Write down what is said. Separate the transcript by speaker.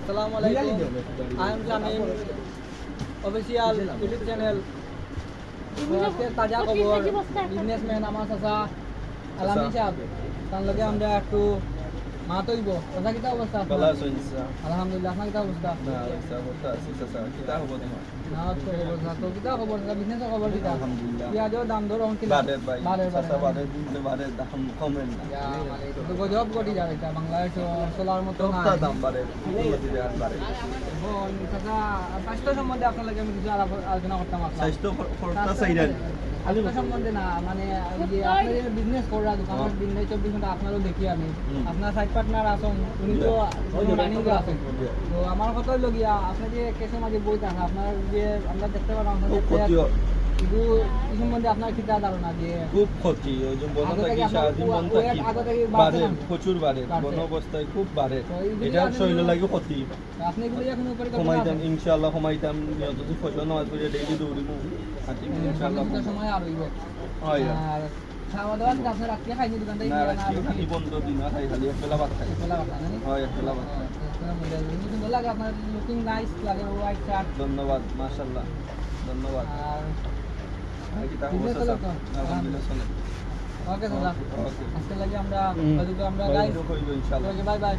Speaker 1: আসসালামু আলাইকুম। I am Jamim, official YouTube channel. আজকে তাজা খবর, বিজনেসম্যান আমার চাচা আলামিন সাহেব, তার লগে আমরা একটু মাত হইব। চাচা কিতা অবস্থা? আলহামদুলিল্লাহ। আপনার কিতা অবস্থা? না তো অবস্থা তো কিতা খবর? বিজনেসের খবর কিতা? পেঁয়াজের দাম ধরো গজব কোটি যাবে এটা বাংলাদেশ চলার মতো না। স্বাস্থ্য সম্বন্ধে আপনার লাগে আমি কিছু আলোচনা করতাম। স্বাস্থ্য সম্বন্ধে না, মানে যে আপনি যে বিজনেস করা দোকানের দিন 24 ঘন্টা আপনারও দেখি আমি, আপনার সাইড পার্টনার আছেন, উনি তো রানিং আছেন। তো আমার কথা হইল গিয়া আপনার যে কেসের মাঝে বই থাকে আপনার যে আমরা দেখতে পারলাম কিন্তু এই সম্বন্ধে আপনার কি ধারণা? যে
Speaker 2: খুব ক্ষতি, ওই যে বন থাকি সারাদিন বন থাকি বাড়ে, প্রচুর বাড়ে, বন অবস্থায় খুব বাড়ে, এটা শরীরে লাগে ক্ষতি।
Speaker 1: আপনি এগুলো এখন উপরে
Speaker 2: কমাইতাম ইনশাআল্লাহ, কমাইতাম নিয়ত যে ফসল নামাজ পড়ে ডেইলি দৌড়িব ইনশাআল্লাহ
Speaker 1: সময় আর হইব।
Speaker 2: হয়
Speaker 1: আর খাওয়া দাওয়া কি আপনার রাত্রে খাইনি দোকানটা
Speaker 2: না রাখি খালি বন্ধ দিন খাই, খালি এক বেলা ভাত খাই। হয় এক বেলা ভাত।
Speaker 1: সুন্দর লাগে, আপনার লুকিং নাইস লাগে, হোয়াইট শার্ট।
Speaker 2: ধন্যবাদ, মাশাআল্লাহ, ধন্যবাদ।
Speaker 1: আর ওকে দাদা, আজকে লাগে আমরা গাইস, বাই বাই।